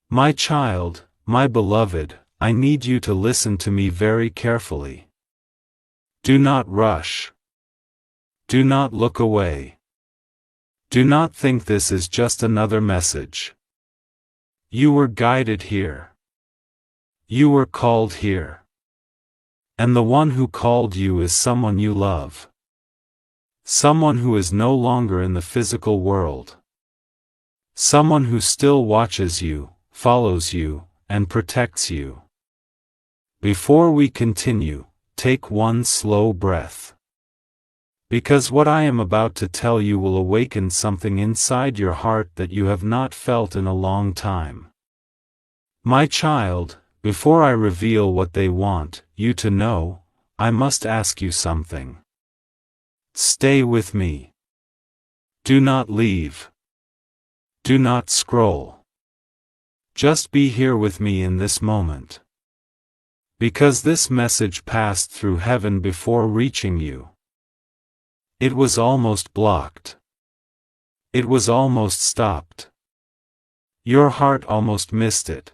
My child, my beloved, I need you to listen to me very carefully. Do not rush. Do not look away. Do not think this is just another message. You were guided here. You were called here. And the one who called you is someone you love. Someone who is no longer in the physical world. Someone who still watches you, follows you, and protects you. Before we continue, take one slow breath. Because what I am about to tell you will awaken something inside your heart that you have not felt in a long time. My child, before I reveal what they want you to know, I must ask you something. Stay with me. Do not leave. Do not scroll. Just be here with me in this moment. Because this message passed through heaven before reaching you. It was almost blocked. It was almost stopped. Your heart almost missed it.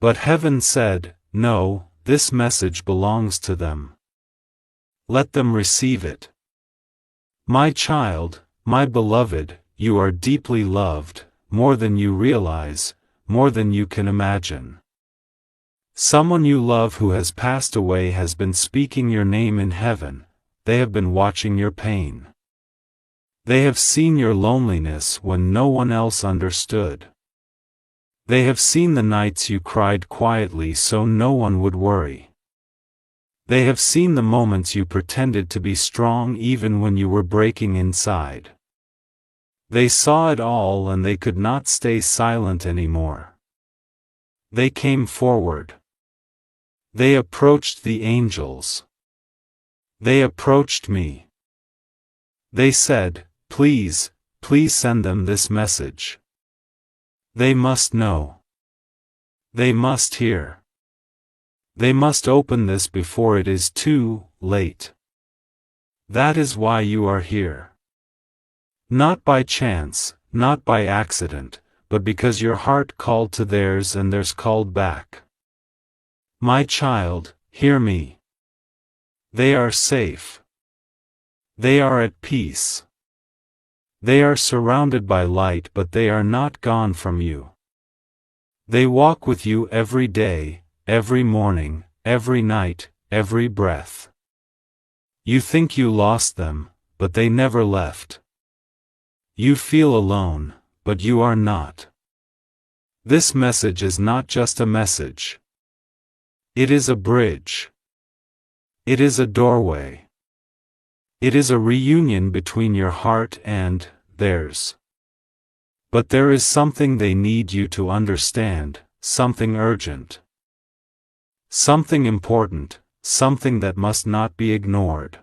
But heaven said, no, this message belongs to them. Let them receive it. My child, my beloved, you are deeply loved, more than you realize, more than you can imagine. Someone you love who has passed away has been speaking your name in heaven. They have been watching your pain. They have seen your loneliness when no one else understood. They have seen the nights you cried quietly so no one would worry. They have seen the moments you pretended to be strong even when you were breaking inside. They saw it all and they could not stay silent anymore. They came forward. They approached the angels. They approached me. They said, please, please send them this message. They must know. They must hear. They must open this before it is too late. That is why you are here. Not by chance, not by accident, but because your heart called to theirs and theirs called back. My child, hear me. They are safe. They are at peace. They are surrounded by light, but they are not gone from you. They walk with you every day, every morning, every night, every breath. You think you lost them, but they never left. You feel alone, but you are not. This message is not just a message. It is a bridge. It is a doorway. It is a reunion between your heart and theirs. But there is something they need you to understand, something urgent. Something important, something that must not be ignored.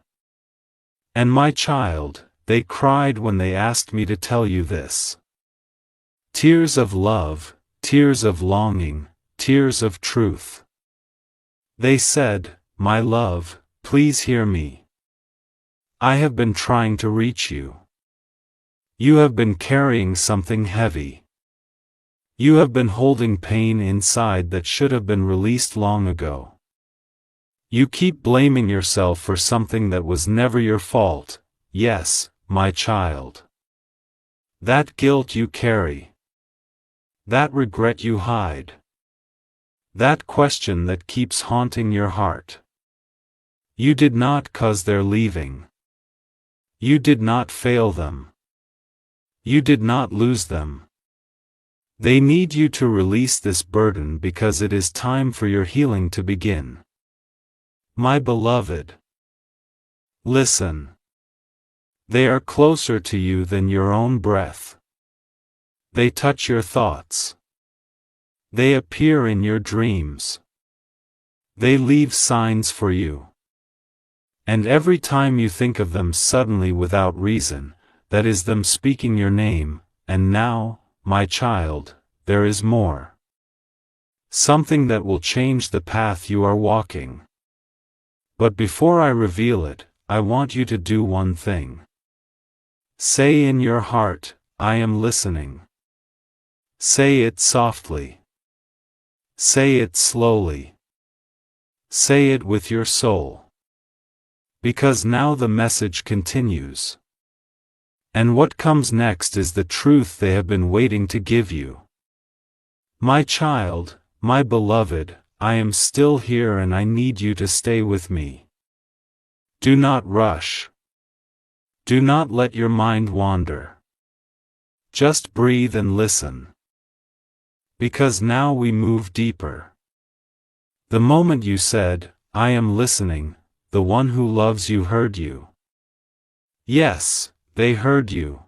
And my child, they cried when they asked me to tell you this. Tears of love, tears of longing, tears of truth. They said, my love, please hear me. I have been trying to reach you. You have been carrying something heavy. You have been holding pain inside that should have been released long ago. You keep blaming yourself for something that was never your fault. Yes, my child. That guilt you carry. That regret you hide. That question that keeps haunting your heart. You did not cause they're leaving. You did not fail them. You did not lose them. They need you to release this burden because it is time for your healing to begin. My beloved. Listen. They are closer to you than your own breath. They touch your thoughts. They appear in your dreams. They leave signs for you. And every time you think of them suddenly without reason, that is them speaking your name, and now, my child, there is more. Something that will change the path you are walking. But before I reveal it, I want you to do one thing. Say in your heart, I am listening. Say it softly. Say it slowly. Say it with your soul. Because now the message continues. And what comes next is the truth they have been waiting to give you. My child, my beloved, I am still here and I need you to stay with me. Do not rush. Do not let your mind wander. Just breathe and listen. Because now we move deeper. The moment you said, I am listening, the one who loves you heard you. Yes, they heard you.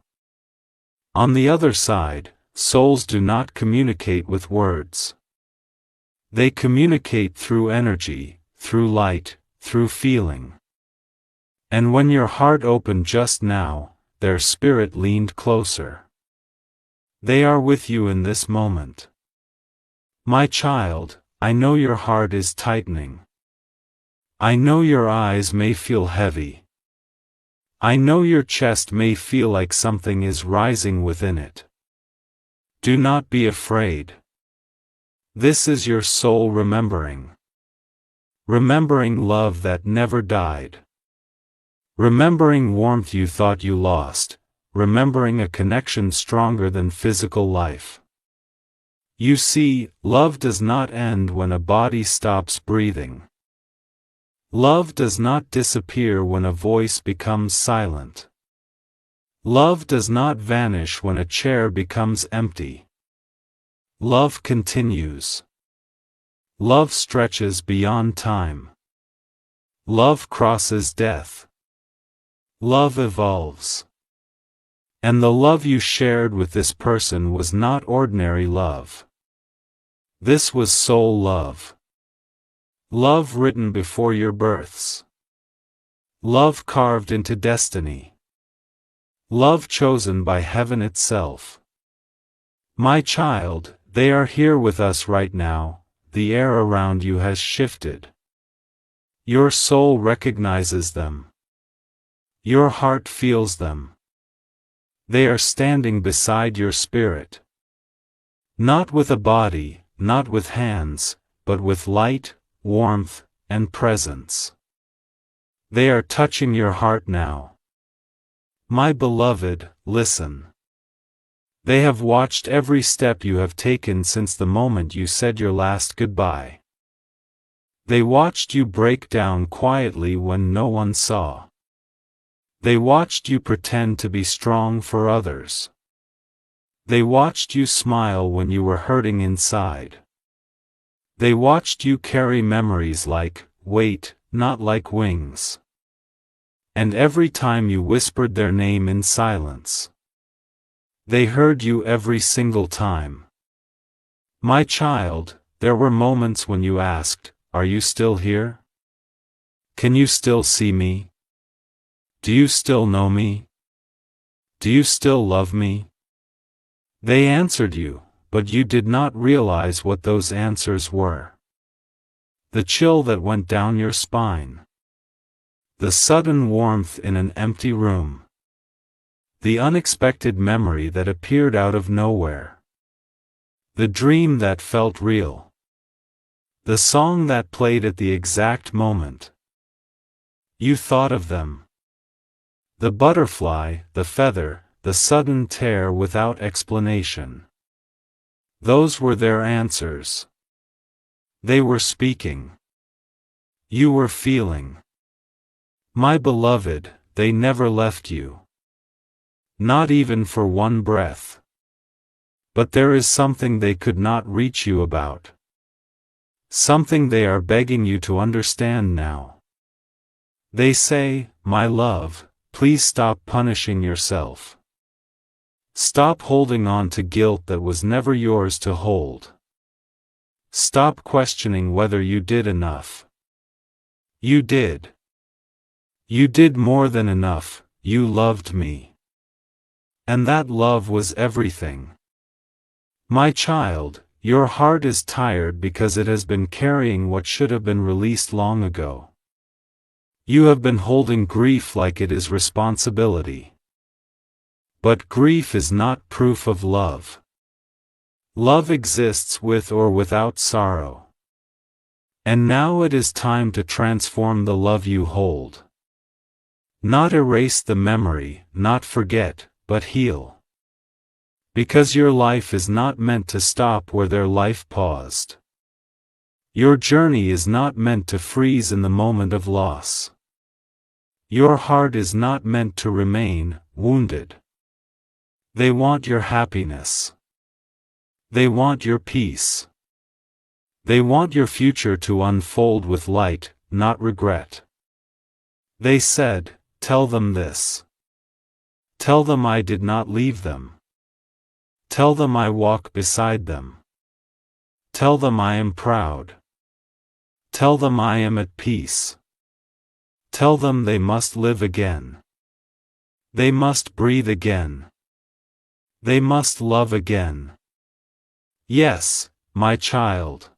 On the other side, souls do not communicate with words. They communicate through energy, through light, through feeling. And when your heart opened just now, their spirit leaned closer. They are with you in this moment. My child, I know your heart is tightening. I know your eyes may feel heavy. I know your chest may feel like something is rising within it. Do not be afraid. This is your soul remembering. Remembering love that never died. Remembering warmth you thought you lost. Remembering a connection stronger than physical life. You see, love does not end when a body stops breathing. Love does not disappear when a voice becomes silent. Love does not vanish when a chair becomes empty. Love continues. Love stretches beyond time. Love crosses death. Love evolves. And the love you shared with this person was not ordinary love. This was soul love. Love written before your births. Love carved into destiny. Love chosen by heaven itself. My child, they are here with us right now. The air around you has shifted. Your soul recognizes them. Your heart feels them. They are standing beside your spirit. Not with a body, not with hands, but with light, warmth, and presence. They are touching your heart now. My beloved, listen. They have watched every step you have taken since the moment you said your last goodbye. They watched you break down quietly when no one saw. They watched you pretend to be strong for others. They watched you smile when you were hurting inside. They watched you carry memories like weight, not like wings. And every time you whispered their name in silence, they heard you every single time. My child, there were moments when you asked, "Are you still here? Can you still see me? Do you still know me? Do you still love me?" They answered you, but you did not realize what those answers were. The chill that went down your spine. The sudden warmth in an empty room. The unexpected memory that appeared out of nowhere. The dream that felt real. The song that played at the exact moment you thought of them. The butterfly, the feather, the sudden tear without explanation. Those were their answers. They were speaking. You were feeling. My beloved, they never left you. Not even for one breath. But there is something they could not reach you about. Something they are begging you to understand now. They say, "My love, please stop punishing yourself. Stop holding on to guilt that was never yours to hold. Stop questioning whether you did enough. You did. You did more than enough, you loved me. And that love was everything. My child, your heart is tired because it has been carrying what should have been released long ago. You have been holding grief like it is responsibility. But grief is not proof of love. Love exists with or without sorrow. And now it is time to transform the love you hold. Not erase the memory, not forget, but heal. Because your life is not meant to stop where their life paused. Your journey is not meant to freeze in the moment of loss. Your heart is not meant to remain wounded. They want your happiness. They want your peace. They want your future to unfold with light, not regret. They said, tell them this. Tell them I did not leave them. Tell them I walk beside them. Tell them I am proud. Tell them I am at peace. Tell them they must live again. They must breathe again. They must love again. Yes, my child.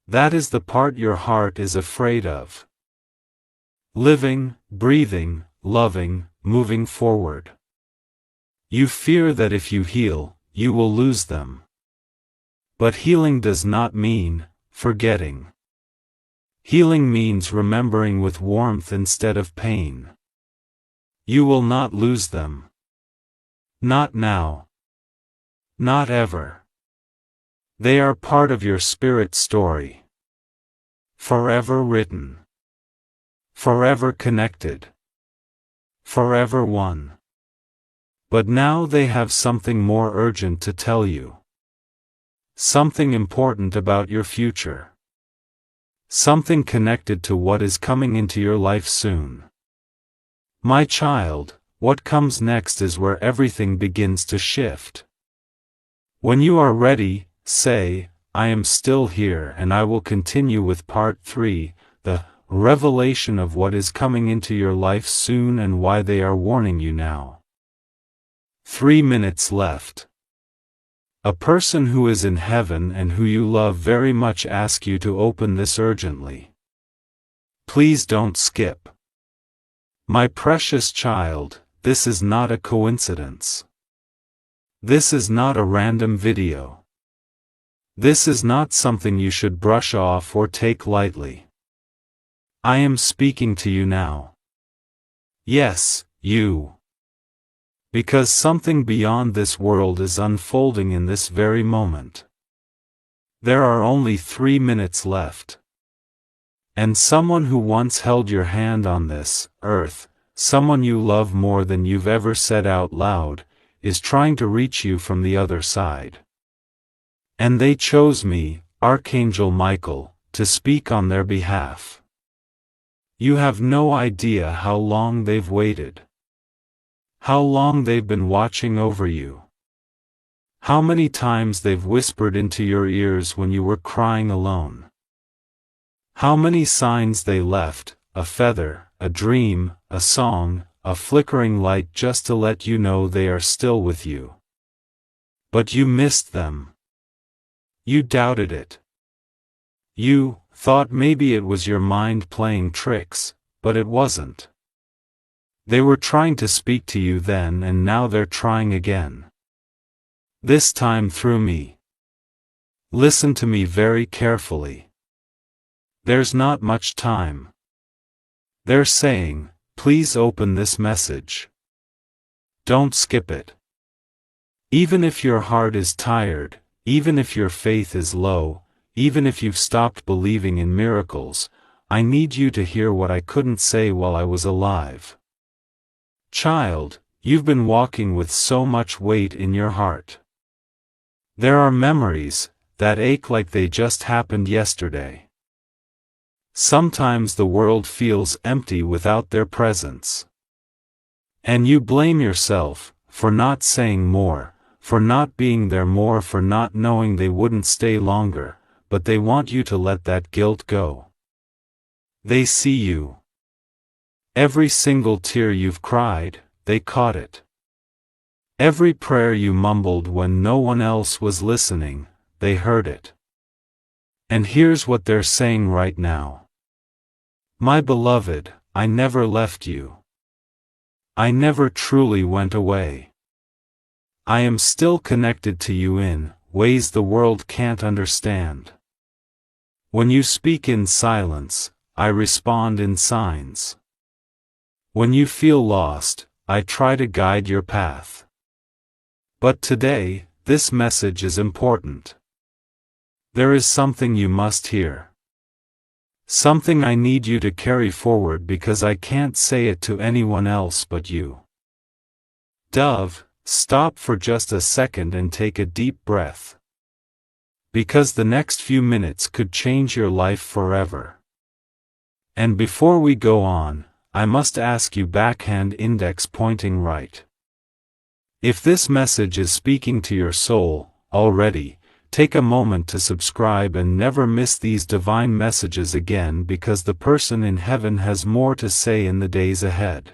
That is the part your heart is afraid of. Living, breathing, loving, moving forward. You fear that if you heal, you will lose them. But healing does not mean forgetting. Healing means remembering with warmth instead of pain. You will not lose them. Not now. Not ever. They are part of your spirit story. Forever written. Forever connected. Forever one. But now they have something more urgent to tell you. Something important about your future. Something connected to what is coming into your life soon. My child, what comes next is where everything begins to shift. When you are ready, say, I am still here, and I will continue with part 3, the revelation of what is coming into your life soon and why they are warning you now. 3 minutes left. A person who is in heaven and who you love very much asks you to open this urgently. Please don't skip. My precious child, this is not a coincidence. This is not a random video. This is not something you should brush off or take lightly. I am speaking to you now. Yes, you. Because something beyond this world is unfolding in this very moment. There are only 3 minutes left. And someone who once held your hand on this earth, someone you love more than you've ever said out loud, is trying to reach you from the other side. And they chose me, Archangel Michael, to speak on their behalf. You have no idea how long they've waited. How long they've been watching over you. How many times they've whispered into your ears when you were crying alone. How many signs they left, a feather, a dream, a song, a flickering light just to let you know they are still with you. But you missed them. You doubted it. You thought maybe it was your mind playing tricks, but it wasn't. They were trying to speak to you then, and now they're trying again. This time through me. Listen to me very carefully. There's not much time. They're saying, please open this message. Don't skip it. Even if your heart is tired, even if your faith is low, even if you've stopped believing in miracles, I need you to hear what I couldn't say while I was alive. Child, you've been walking with so much weight in your heart. There are memories that ache like they just happened yesterday. Sometimes the world feels empty without their presence. And you blame yourself for not saying more, for not being there more, for not knowing they wouldn't stay longer, but they want you to let that guilt go. They see you. Every single tear you've cried, they caught it. Every prayer you mumbled when no one else was listening, they heard it. And here's what they're saying right now. My beloved, I never left you. I never truly went away. I am still connected to you in ways the world can't understand. When you speak in silence, I respond in signs. When you feel lost, I try to guide your path. But today, this message is important. There is something you must hear. Something I need you to carry forward because I can't say it to anyone else but you. Dove, stop for just a second and take a deep breath. Because the next few minutes could change your life forever. And before we go on, I must ask you, backhand index pointing right. If this message is speaking to your soul already, take a moment to subscribe and never miss these divine messages again, because the person in heaven has more to say in the days ahead.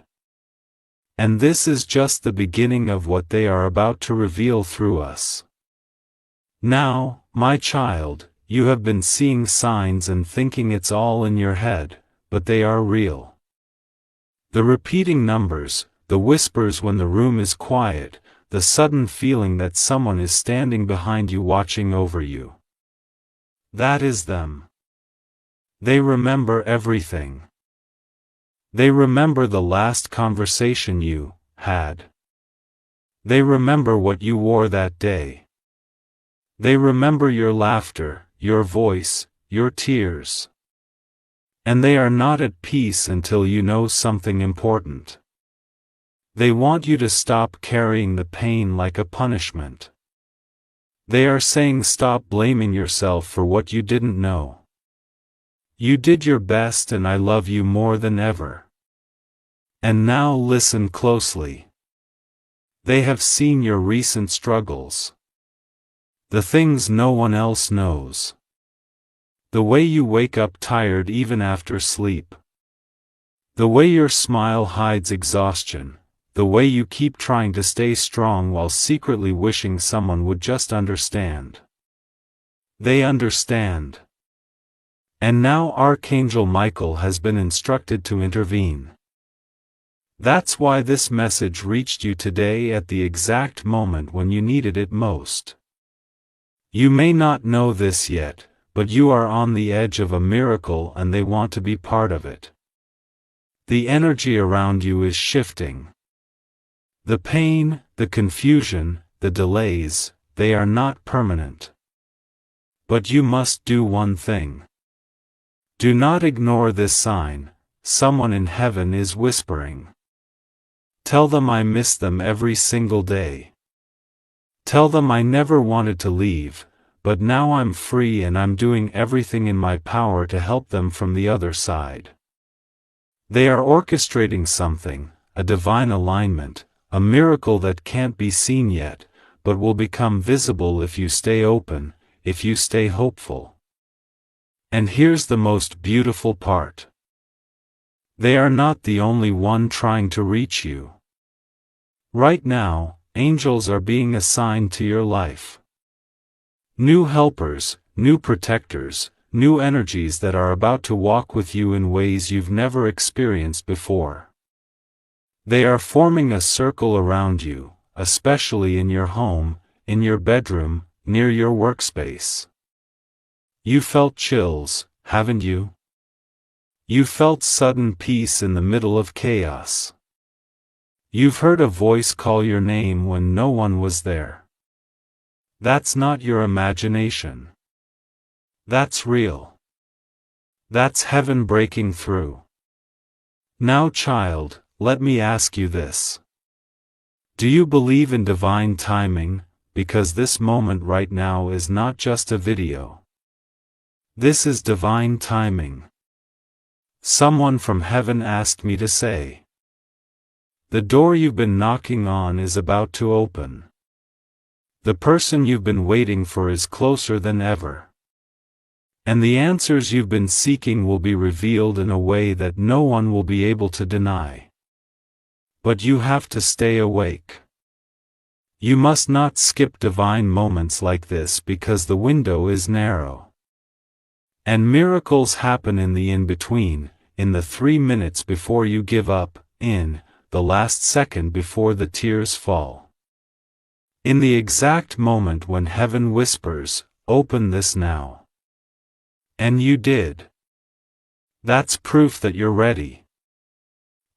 And this is just the beginning of what they are about to reveal through us. Now, my child, you have been seeing signs and thinking it's all in your head, but they are real. The repeating numbers, the whispers when the room is quiet, the sudden feeling that someone is standing behind you watching over you. That is them. They remember everything. They remember the last conversation you had. They remember what you wore that day. They remember your laughter, your voice, your tears. And they are not at peace until you know something important. They want you to stop carrying the pain like a punishment. They are saying, stop blaming yourself for what you didn't know. You did your best and I love you more than ever. And now listen closely. They have seen your recent struggles. The things no one else knows. The way you wake up tired even after sleep. The way your smile hides exhaustion. The way you keep trying to stay strong while secretly wishing someone would just understand. They understand. And now Archangel Michael has been instructed to intervene. That's why this message reached you today at the exact moment when you needed it most. You may not know this yet, but you are on the edge of a miracle and they want to be part of it. The energy around you is shifting. The pain, the confusion, the delays, they are not permanent. But you must do one thing. Do not ignore this sign. Someone in heaven is whispering. Tell them I miss them every single day. Tell them I never wanted to leave, but now I'm free and I'm doing everything in my power to help them from the other side. They are orchestrating something, a divine alignment, a miracle that can't be seen yet, but will become visible if you stay open, if you stay hopeful. And here's the most beautiful part. They are not the only one trying to reach you. Right now, angels are being assigned to your life. New helpers, new protectors, new energies that are about to walk with you in ways you've never experienced before. They are forming a circle around you, especially in your home, in your bedroom, near your workspace. You felt chills, haven't you? You felt sudden peace in the middle of chaos. You've heard a voice call your name when no one was there. That's not your imagination. That's real. That's heaven breaking through. Now, child, let me ask you this. Do you believe in divine timing? Because this moment right now is not just a video. This is divine timing. Someone from heaven asked me to say. The door you've been knocking on is about to open. The person you've been waiting for is closer than ever. And the answers you've been seeking will be revealed in a way that no one will be able to deny. But you have to stay awake. You must not skip divine moments like this because the window is narrow. And miracles happen in the in-between, in the 3 minutes before you give up, in the last second before the tears fall. In the exact moment when heaven whispers, "Open this now." And you did. That's proof that you're ready.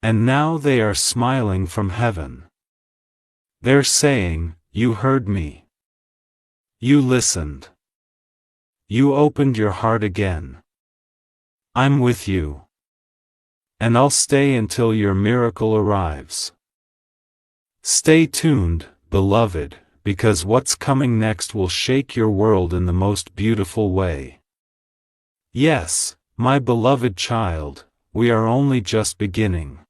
And now they are smiling from heaven. They're saying, "You heard me. You listened. You opened your heart again. I'm with you. And I'll stay until your miracle arrives." Stay tuned, beloved, because what's coming next will shake your world in the most beautiful way. Yes, my beloved child, we are only just beginning.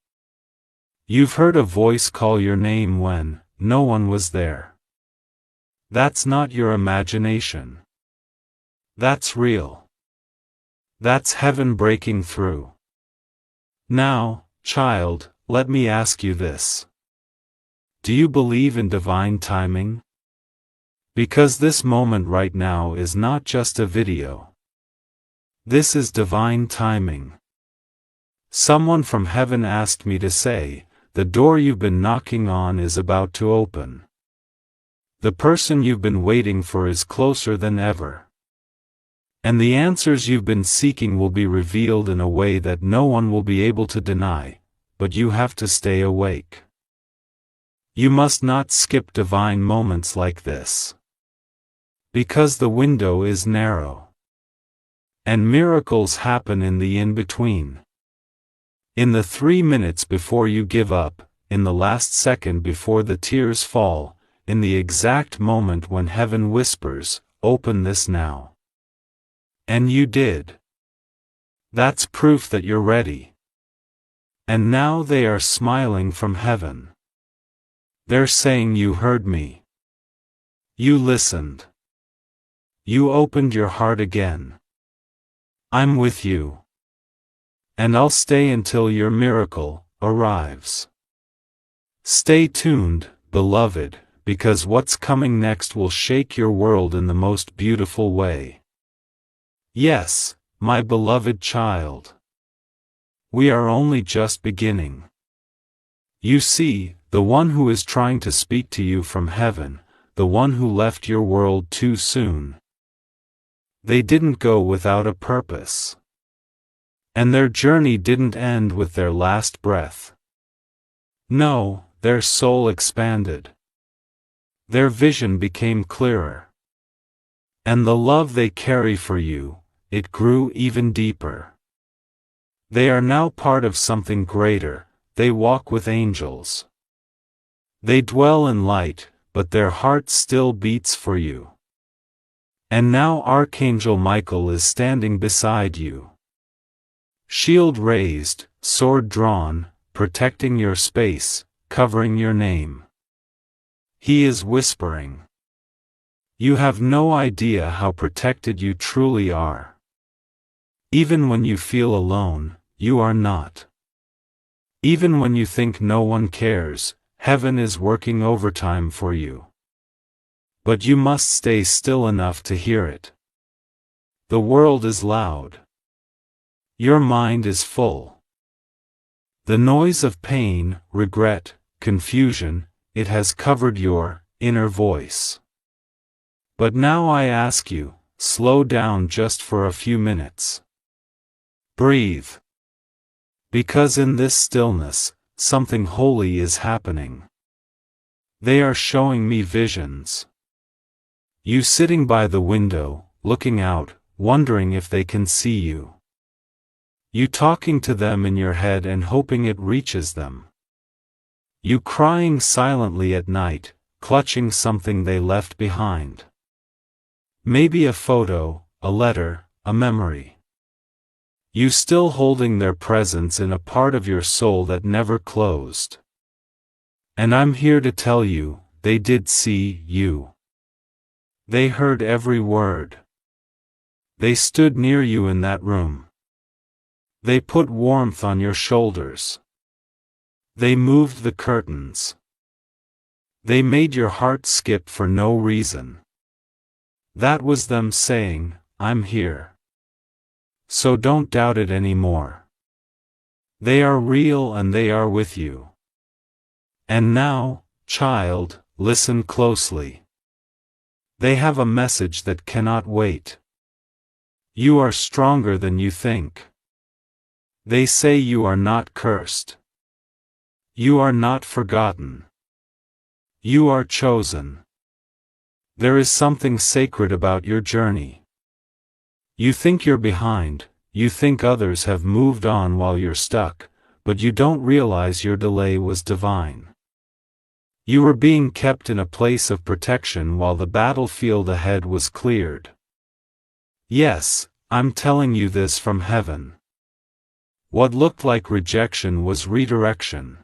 You've heard a voice call your name when no one was there. That's not your imagination. That's real. That's heaven breaking through. Now, child, let me ask you this. Do you believe in divine timing? Because this moment right now is not just a video. This is divine timing. Someone from heaven asked me to say, the door you've been knocking on is about to open. The person you've been waiting for is closer than ever. And the answers you've been seeking will be revealed in a way that no one will be able to deny, but you have to stay awake. You must not skip divine moments like this. Because the window is narrow. And miracles happen in the in-between. In the 3 minutes before you give up, in the last second before the tears fall, in the exact moment when heaven whispers, "Open this now." And you did. That's proof that you're ready. And now they are smiling from heaven. They're saying, "You heard me. You listened. You opened your heart again. I'm with you. And I'll stay until your miracle arrives." Stay tuned, beloved, because what's coming next will shake your world in the most beautiful way. Yes, my beloved child. We are only just beginning. You see, the one who is trying to speak to you from heaven, the one who left your world too soon. They didn't go without a purpose. And their journey didn't end with their last breath. No, their soul expanded. Their vision became clearer. And the love they carry for you, it grew even deeper. They are now part of something greater, they walk with angels. They dwell in light, but their heart still beats for you. And now Archangel Michael is standing beside you. Shield raised, sword drawn, protecting your space, covering your name. He is whispering. You have no idea how protected you truly are. Even when you feel alone, you are not. Even when you think no one cares, heaven is working overtime for you. But you must stay still enough to hear it. The world is loud. Your mind is full. The noise of pain, regret, confusion, it has covered your inner voice. But now I ask you, slow down just for a few minutes. Breathe. Because in this stillness, something holy is happening. They are showing me visions. You sitting by the window, looking out, wondering if they can see you. You talking to them in your head and hoping it reaches them. You crying silently at night, clutching something they left behind. Maybe a photo, a letter, a memory. You still holding their presence in a part of your soul that never closed. And I'm here to tell you, they did see you. They heard every word. They stood near you in that room. They put warmth on your shoulders. They moved the curtains. They made your heart skip for no reason. That was them saying, "I'm here." So don't doubt it anymore. They are real and they are with you. And now, child, listen closely. They have a message that cannot wait. You are stronger than you think. They say you are not cursed. You are not forgotten. You are chosen. There is something sacred about your journey. You think you're behind, you think others have moved on while you're stuck, but you don't realize your delay was divine. You were being kept in a place of protection while the battlefield ahead was cleared. Yes, I'm telling you this from heaven. What looked like rejection was redirection.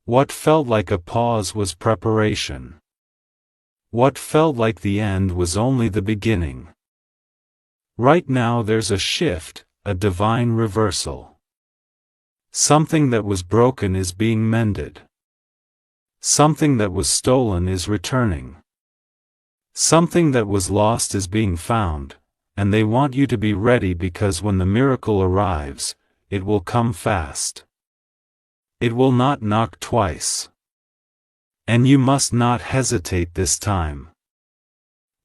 What felt like a pause was preparation. What felt like the end was only the beginning. Right now there's a shift, a divine reversal. Something that was broken is being mended. Something that was stolen is returning. Something that was lost is being found, and they want you to be ready because when the miracle arrives, it will come fast. It will not knock twice. And you must not hesitate this time.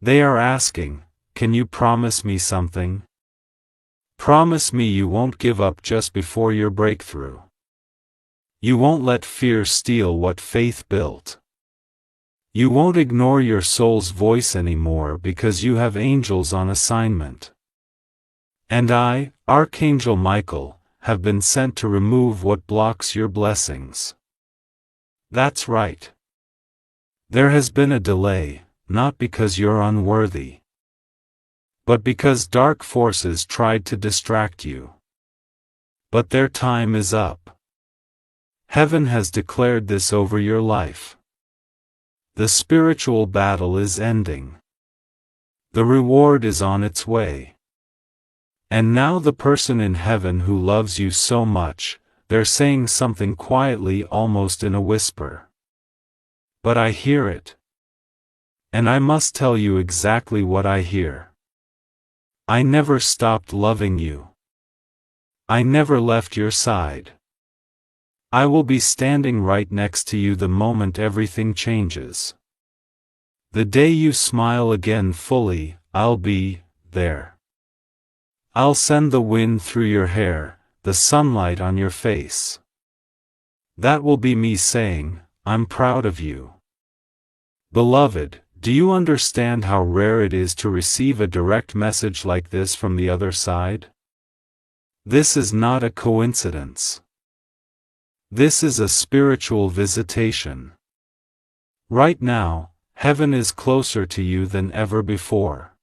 They are asking, can you promise me something? Promise me you won't give up just before your breakthrough. You won't let fear steal what faith built. You won't ignore your soul's voice anymore because you have angels on assignment. And I, Archangel Michael, have been sent to remove what blocks your blessings. That's right. There has been a delay, not because you're unworthy, but because dark forces tried to distract you. But their time is up. Heaven has declared this over your life. The spiritual battle is ending. The reward is on its way. And now the person in heaven who loves you so much, they're saying something quietly, almost in a whisper. But I hear it. And I must tell you exactly what I hear. I never stopped loving you. I never left your side. I will be standing right next to you the moment everything changes. The day you smile again fully, I'll be there. I'll send the wind through your hair, the sunlight on your face. That will be me saying, I'm proud of you. Beloved, do you understand how rare it is to receive a direct message like this from the other side? This is not a coincidence. This is a spiritual visitation. Right now, heaven is closer to you than ever before.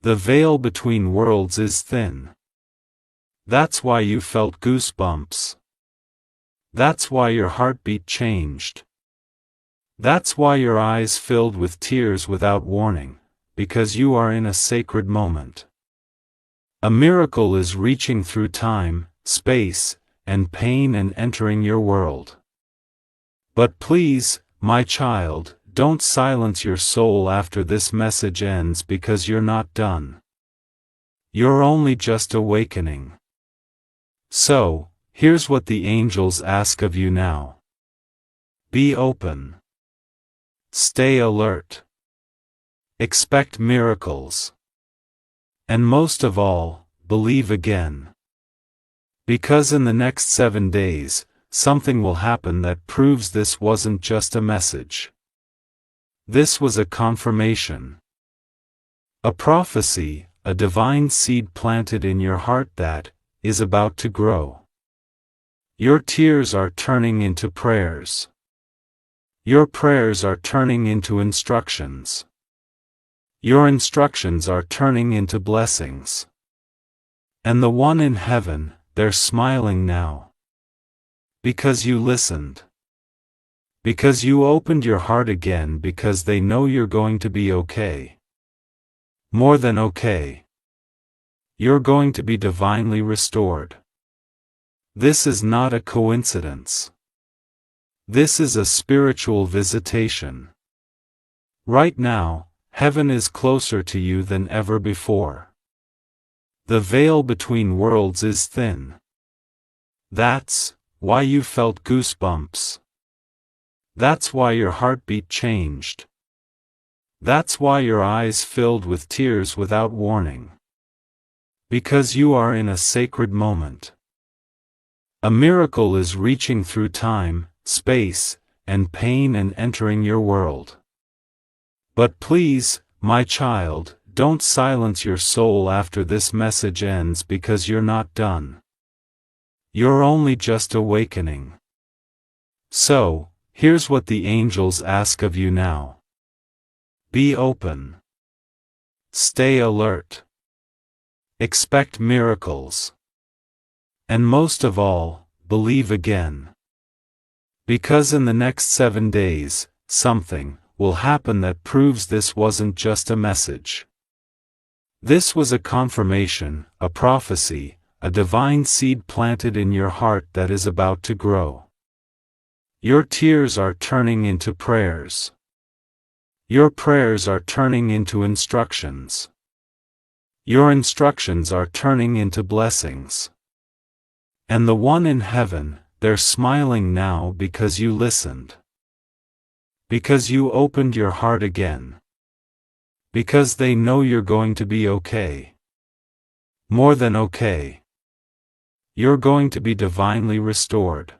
The veil between worlds is thin. That's why you felt goosebumps. That's why your heartbeat changed. That's why your eyes filled with tears without warning, because you are in a sacred moment. A miracle is reaching through time, space, and pain and entering your world. But please, my child, don't silence your soul after this message ends because you're not done. You're only just awakening. So, here's what the angels ask of you now. Be open. Stay alert. Expect miracles. And most of all, believe again. Because in the next 7 days, something will happen that proves this wasn't just a message. This was a confirmation. A prophecy, a divine seed planted in your heart that is about to grow. Your tears are turning into prayers. Your prayers are turning into instructions. Your instructions are turning into blessings. And the one in heaven, they're smiling now. Because you listened. Because you opened your heart again, because they know you're going to be okay. More than okay. You're going to be divinely restored. This is not a coincidence. This is a spiritual visitation. Right now, heaven is closer to you than ever before. The veil between worlds is thin. That's why you felt goosebumps. That's why your heartbeat changed. That's why your eyes filled with tears without warning. Because you are in a sacred moment. A miracle is reaching through time, space, and pain and entering your world. But please, my child, don't silence your soul after this message ends, because you're not done. You're only just awakening. So, here's what the angels ask of you now. Be open. Stay alert. Expect miracles. And most of all, believe again. Because in the next 7 days, something will happen that proves this wasn't just a message. This was a confirmation, a prophecy, a divine seed planted in your heart that is about to grow. Your tears are turning into prayers. Your prayers are turning into instructions. Your instructions are turning into blessings. And the one in heaven, they're smiling now because you listened. Because you opened your heart again. Because they know you're going to be okay. More than okay. You're going to be divinely restored.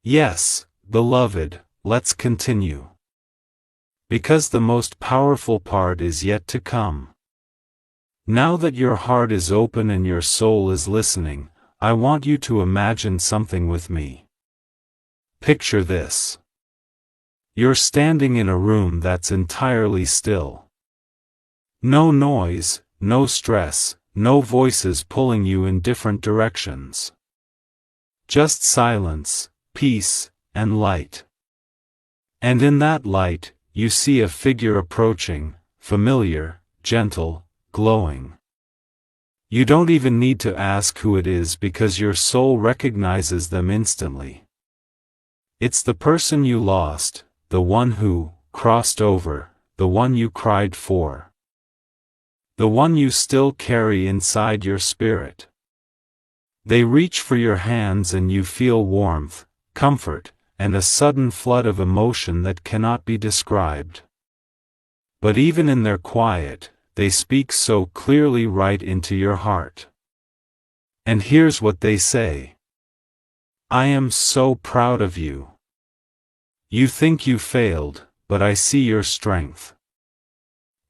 Yes, beloved, let's continue. Because the most powerful part is yet to come. Now that your heart is open and your soul is listening, I want you to imagine something with me. Picture this. You're standing in a room that's entirely still. No noise, no stress, no voices pulling you in different directions. Just silence, peace, and light. And in that light, you see a figure approaching, familiar, gentle, glowing. You don't even need to ask who it is because your soul recognizes them instantly. It's the person you lost, the one who crossed over, the one you cried for. The one you still carry inside your spirit. They reach for your hands and you feel warmth, comfort, and a sudden flood of emotion that cannot be described. But even in their quiet, they speak so clearly right into your heart. And here's what they say. I am so proud of you. You think you failed, but I see your strength.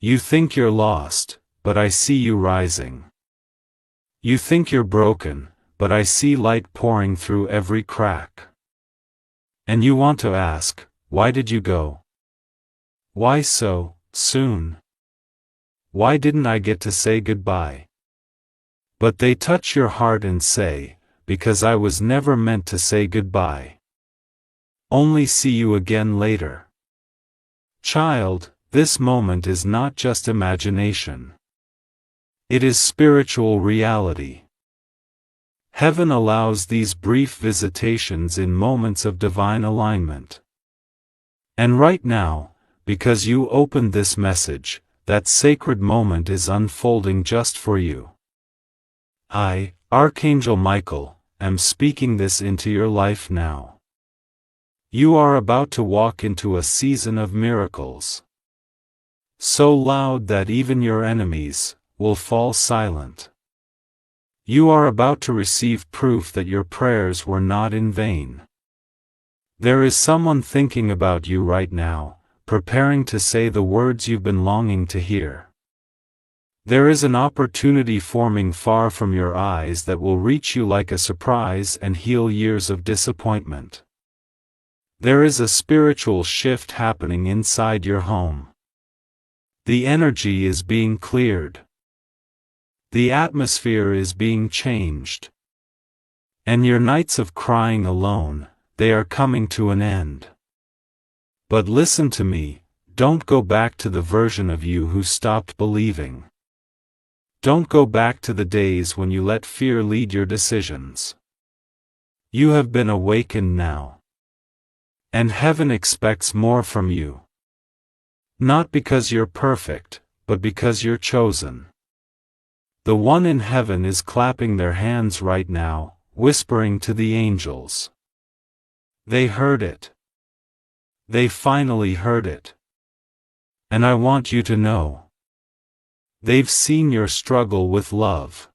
You think you're lost, but I see you rising. You think you're broken, but I see light pouring through every crack. And you want to ask, why did you go? Why so soon? Why didn't I get to say goodbye? But they touch your heart and say, because I was never meant to say goodbye. Only see you again later. Child, this moment is not just imagination. It is spiritual reality. Heaven allows these brief visitations in moments of divine alignment. And right now, because you opened this message, that sacred moment is unfolding just for you. I, Archangel Michael, am speaking this into your life now. You are about to walk into a season of miracles. So loud that even your enemies will fall silent. You are about to receive proof that your prayers were not in vain. There is someone thinking about you right now, preparing to say the words you've been longing to hear. There is an opportunity forming far from your eyes that will reach you like a surprise and heal years of disappointment. There is a spiritual shift happening inside your home. The energy is being cleared. The atmosphere is being changed. And your nights of crying alone, they are coming to an end. But listen to me, don't go back to the version of you who stopped believing. Don't go back to the days when you let fear lead your decisions. You have been awakened now. And heaven expects more from you. Not because you're perfect, but because you're chosen. The one in heaven is clapping their hands right now, whispering to the angels. They heard it. They finally heard it. And I want you to know. They've seen your struggle with love.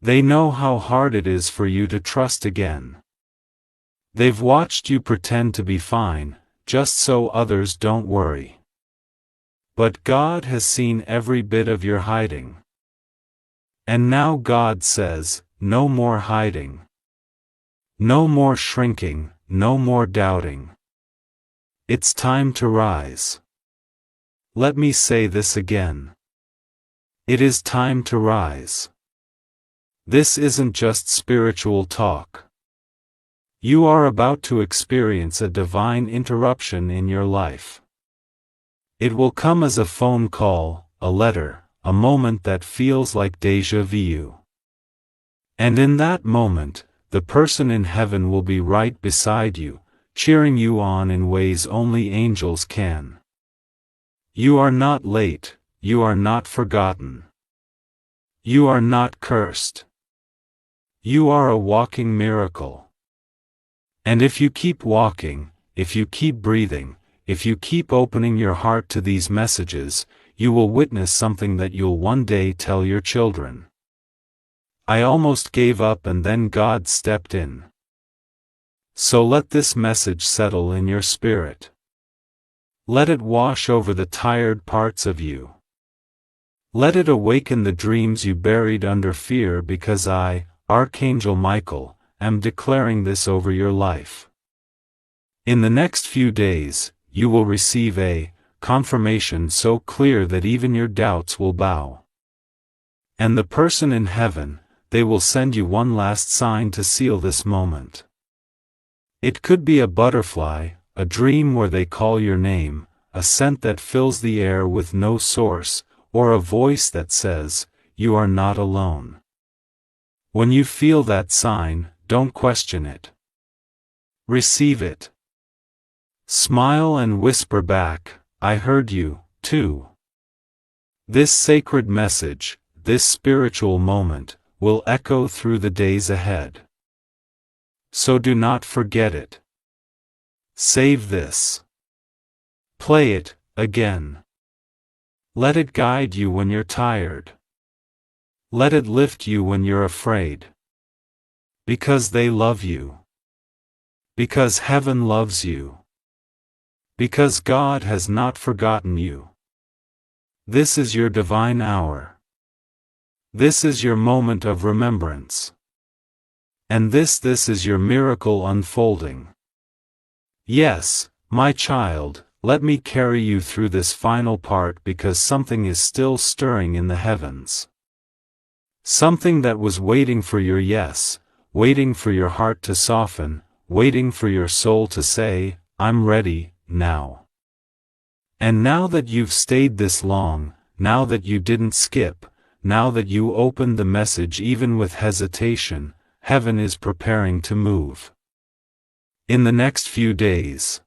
They know how hard it is for you to trust again. They've watched you pretend to be fine, just so others don't worry. But God has seen every bit of your hiding. And now God says, no more hiding. No more shrinking, no more doubting. It's time to rise. Let me say this again. It is time to rise. This isn't just spiritual talk. You are about to experience a divine interruption in your life. It will come as a phone call, a letter, a moment that feels like déjà vu. And in that moment, the person in heaven will be right beside you, cheering you on in ways only angels can. You are not late, you are not forgotten. You are not cursed. You are a walking miracle. And if you keep walking, if you keep breathing, if you keep opening your heart to these messages, you will witness something that you'll one day tell your children. I almost gave up and then God stepped in. So let this message settle in your spirit. Let it wash over the tired parts of you. Let it awaken the dreams you buried under fear, because I, Archangel Michael, am declaring this over your life. In the next few days, you will receive a confirmation so clear that even your doubts will bow. And the person in heaven, they will send you one last sign to seal this moment. It could be a butterfly, a dream where they call your name, a scent that fills the air with no source, or a voice that says, you are not alone. When you feel that sign, don't question it. Receive it. Smile and whisper back, I heard you, too. This sacred message, this spiritual moment, will echo through the days ahead. So do not forget it. Save this. Play it, again. Let it guide you when you're tired. Let it lift you when you're afraid. Because they love you. Because heaven loves you. Because God has not forgotten you. This is your divine hour. This is your moment of remembrance. And this is your miracle unfolding. Yes, my child, let me carry you through this final part, because something is still stirring in the heavens. Something that was waiting for your yes, waiting for your heart to soften, waiting for your soul to say, I'm ready, now. And now that you've stayed this long, now that you didn't skip, now that you opened the message even with hesitation, heaven is preparing to move. In the next few days,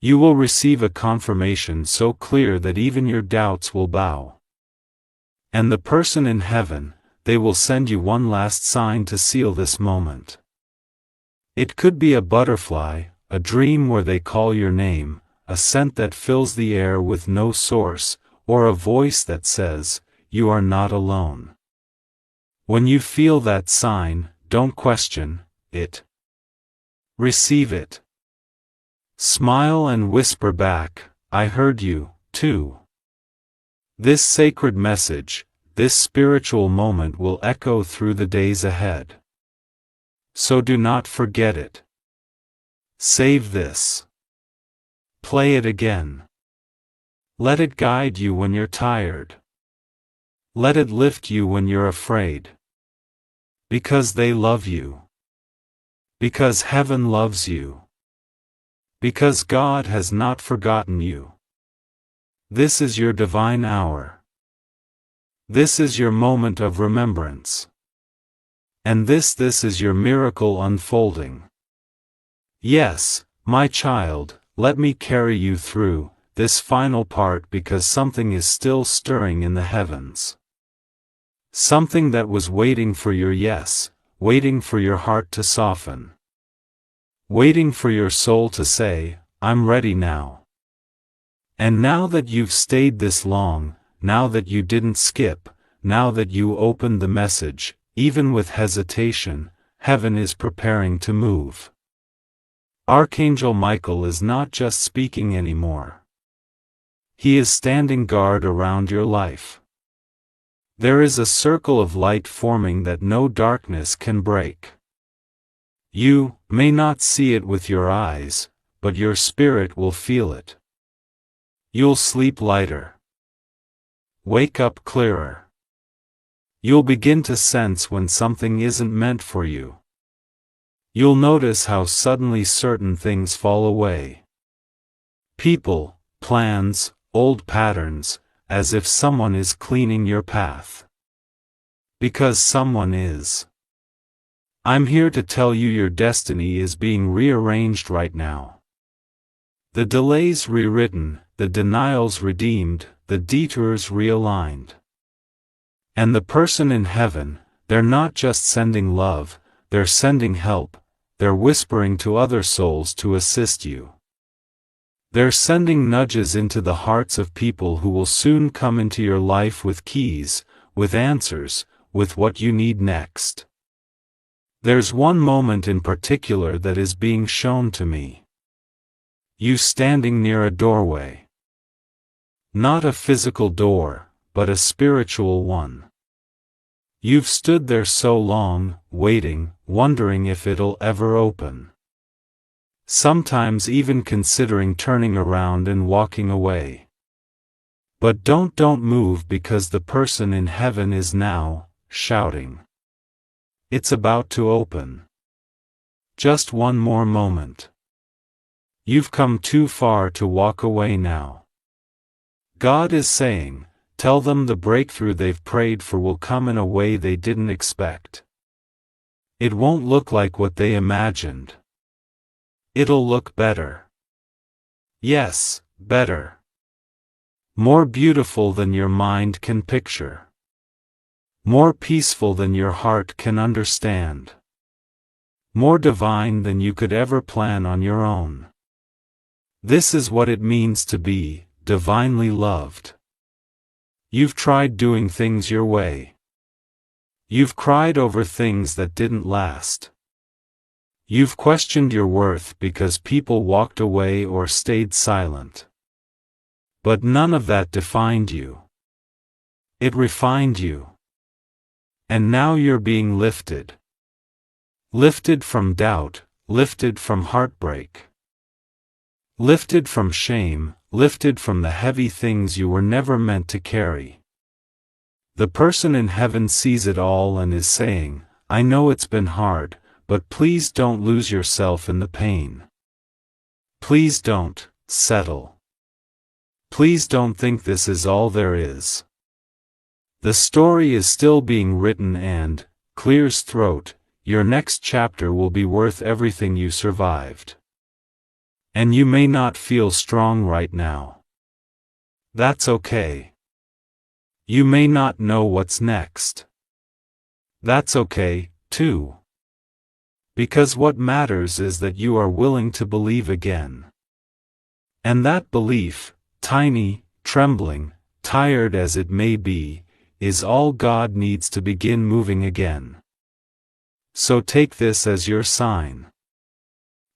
you will receive a confirmation so clear that even your doubts will bow. And the person in heaven, they will send you one last sign to seal this moment. It could be a butterfly, a dream where they call your name, a scent that fills the air with no source, or a voice that says, you are not alone. When you feel that sign, don't question it. Receive it. Smile and whisper back, I heard you, too. This sacred message, this spiritual moment will echo through the days ahead. So do not forget it. Save this. Play it again. Let it guide you when you're tired. Let it lift you when you're afraid. Because they love you. Because heaven loves you. Because God has not forgotten you. This is your divine hour. This is your moment of remembrance. And this is your miracle unfolding. Yes, my child, let me carry you through this final part, because something is still stirring in the heavens. Something that was waiting for your yes, waiting for your heart to soften. Waiting for your soul to say, I'm ready now. And now that you've stayed this long, now that you didn't skip, now that you opened the message, even with hesitation, heaven is preparing to move. Archangel Michael is not just speaking anymore. He is standing guard around your life. There is a circle of light forming that no darkness can break. You may not see it with your eyes, but your spirit will feel it. You'll sleep lighter. Wake up clearer. You'll begin to sense when something isn't meant for you. You'll notice how suddenly certain things fall away. People, plans, old patterns, as if someone is cleaning your path. Because someone is. I'm here to tell you your destiny is being rearranged right now. The delays rewritten, the denials redeemed, the detours realigned. And the person in heaven, they're not just sending love, they're sending help, they're whispering to other souls to assist you. They're sending nudges into the hearts of people who will soon come into your life with keys, with answers, with what you need next. There's one moment in particular that is being shown to me. You standing near a doorway. Not a physical door, but a spiritual one. You've stood there so long, waiting, wondering if it'll ever open. Sometimes even considering turning around and walking away. But don't move, because the person in heaven is now shouting. It's about to open. Just one more moment. You've come too far to walk away now. God is saying, tell them the breakthrough they've prayed for will come in a way they didn't expect. It won't look like what they imagined. It'll look better. Yes, better. More beautiful than your mind can picture. More peaceful than your heart can understand. More divine than you could ever plan on your own. This is what it means to be divinely loved. You've tried doing things your way. You've cried over things that didn't last. You've questioned your worth because people walked away or stayed silent. But none of that defined you. It refined you. And now you're being lifted. Lifted from doubt, lifted from heartbreak. Lifted from shame, lifted from the heavy things you were never meant to carry. The person in heaven sees it all and is saying, I know it's been hard, but please don't lose yourself in the pain. Please don't settle. Please don't think this is all there is. The story is still being written and, clears throat, your next chapter will be worth everything you survived. And you may not feel strong right now. That's okay. You may not know what's next. That's okay, too. Because what matters is that you are willing to believe again. And that belief, tiny, trembling, tired as it may be, is all God needs to begin moving again. So take this as your sign.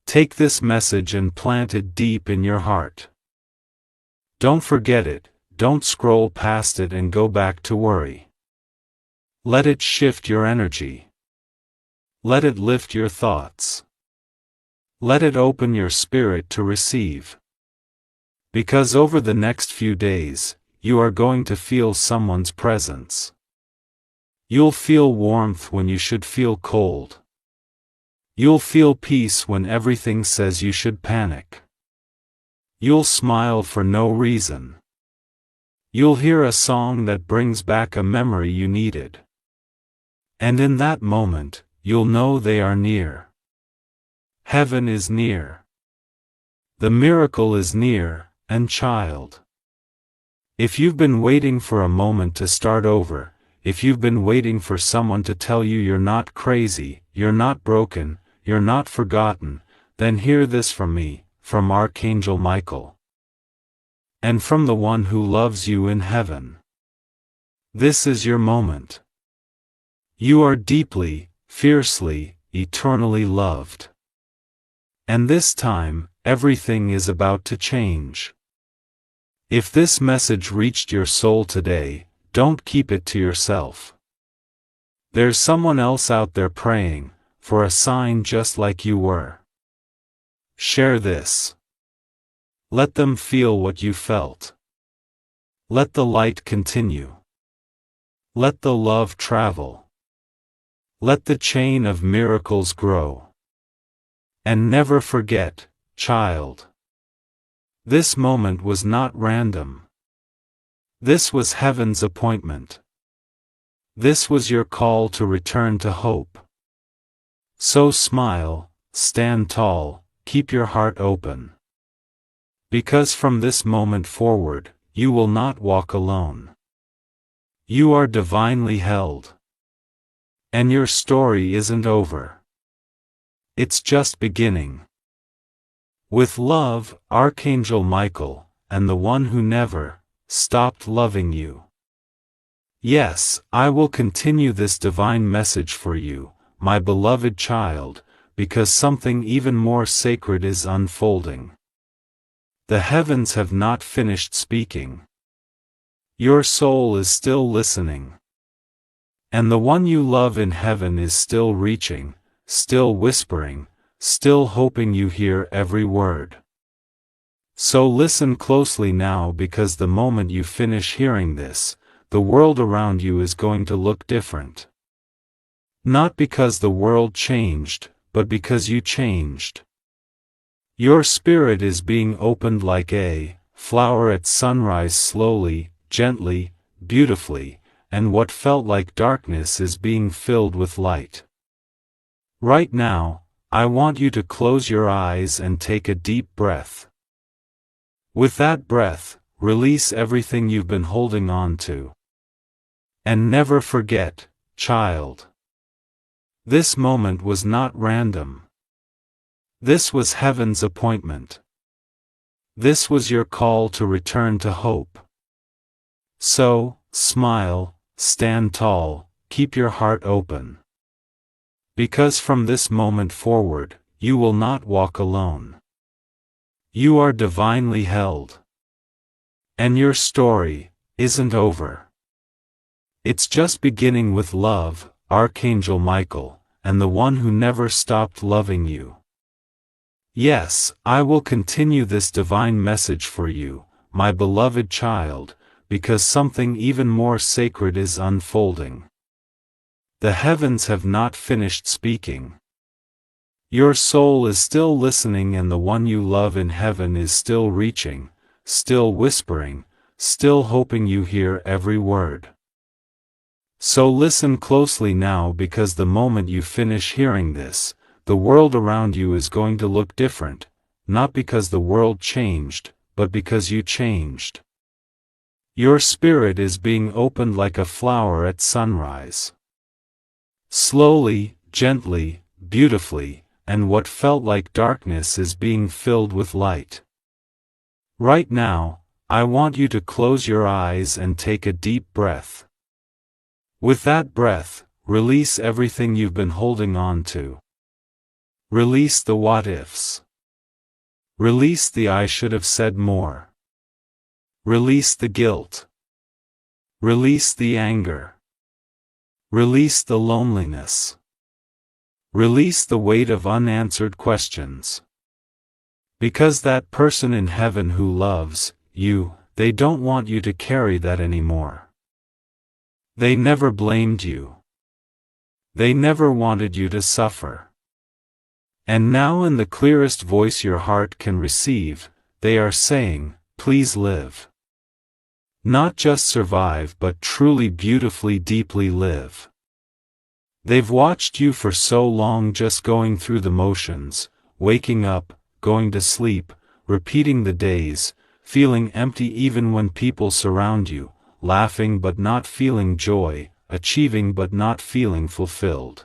Take this message and plant it deep in your heart. Don't forget it, don't scroll past it and go back to worry. Let it shift your energy. Let it lift your thoughts. Let it open your spirit to receive. Because over the next few days, you are going to feel someone's presence. You'll feel warmth when you should feel cold. You'll feel peace when everything says you should panic. You'll smile for no reason. You'll hear a song that brings back a memory you needed. And in that moment, you'll know they are near. Heaven is near. The miracle is near, and child. If you've been waiting for a moment to start over, if you've been waiting for someone to tell you you're not crazy, you're not broken, you're not forgotten, then hear this from me. from Archangel Michael. And from the one who loves you in heaven. This is your moment. You are deeply, fiercely, eternally loved. And this time, everything is about to change. If this message reached your soul today, don't keep it to yourself. There's someone else out there praying for a sign just like you were. Share this. Let them feel what you felt. Let the light continue. Let the love travel. Let the chain of miracles grow. And never forget, child. This moment was not random. This was heaven's appointment. This was your call to return to hope. So smile, stand tall, keep your heart open. Because from this moment forward, you will not walk alone. You are divinely held. And your story isn't over. It's just beginning. With love, Archangel Michael, and the one who never stopped loving you. Yes, I will continue this divine message for you, my beloved child, because something even more sacred is unfolding. The heavens have not finished speaking. Your soul is still listening. And the one you love in heaven is still reaching, still whispering, still hoping you hear every word. So listen closely now, because the moment you finish hearing this, the world around you is going to look different. Not because the world changed, but because you changed. Your spirit is being opened like a flower at sunrise, slowly, gently, beautifully, and what felt like darkness is being filled with light. Right now, I want you to close your eyes and take a deep breath. With that breath, release everything you've been holding on to. And never forget, child. This moment was not random. This was heaven's appointment. This was your call to return to hope. So, smile, stand tall, keep your heart open. Because from this moment forward, you will not walk alone. You are divinely held. And your story isn't over. It's just beginning with love, Archangel Michael, and the one who never stopped loving you. Yes, I will continue this divine message for you, my beloved child, because something even more sacred is unfolding. The heavens have not finished speaking. Your soul is still listening, and the one you love in heaven is still reaching, still whispering, still hoping you hear every word. So listen closely now, because the moment you finish hearing this, the world around you is going to look different, not because the world changed, but because you changed. Your spirit is being opened like a flower at sunrise. Slowly, gently, beautifully, and what felt like darkness is being filled with light. Right now, I want you to close your eyes and take a deep breath. With that breath, release everything you've been holding on to. Release the what-ifs. Release the "I should have said more." Release the guilt. Release the anger. Release the loneliness. Release the weight of unanswered questions. Because that person in heaven who loves you, they don't want you to carry that anymore. They never blamed you. They never wanted you to suffer. And now, in the clearest voice your heart can receive, they are saying, please live. Not just survive, but truly, beautifully, deeply live. They've watched you for so long, just going through the motions, waking up, going to sleep, repeating the days, feeling empty even when people surround you, laughing but not feeling joy, achieving but not feeling fulfilled.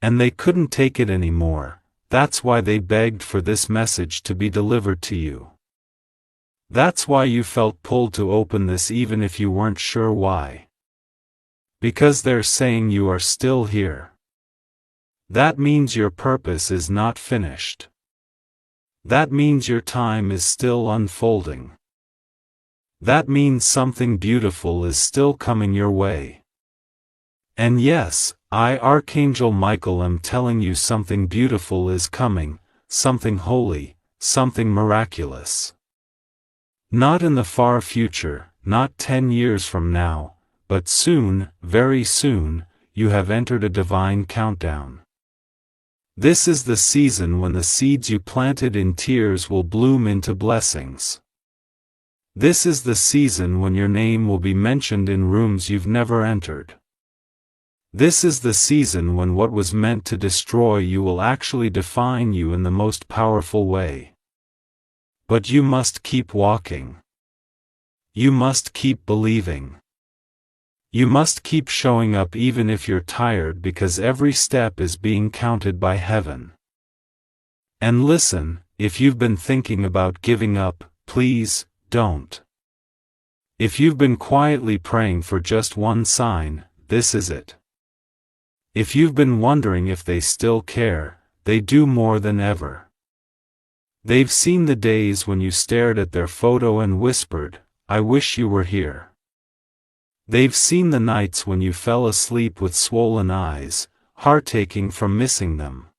And they couldn't take it anymore. That's why they begged for this message to be delivered to you. That's why you felt pulled to open this even if you weren't sure why. Because they're saying you are still here. That means your purpose is not finished. That means your time is still unfolding. That means something beautiful is still coming your way. And yes, I, Archangel Michael, am telling you something beautiful is coming, something holy, something miraculous. Not in the far future, not 10 years from now, but soon, very soon, you have entered a divine countdown. This is the season when the seeds you planted in tears will bloom into blessings. This is the season when your name will be mentioned in rooms you've never entered. This is the season when what was meant to destroy you will actually define you in the most powerful way. But you must keep walking. You must keep believing. You must keep showing up even if you're tired, because every step is being counted by heaven. And listen, if you've been thinking about giving up, please, don't. If you've been quietly praying for just one sign, this is it. If you've been wondering if they still care, they do more than ever. They've seen the days when you stared at their photo and whispered, "I wish you were here." They've seen the nights when you fell asleep with swollen eyes, heart-aching from missing them.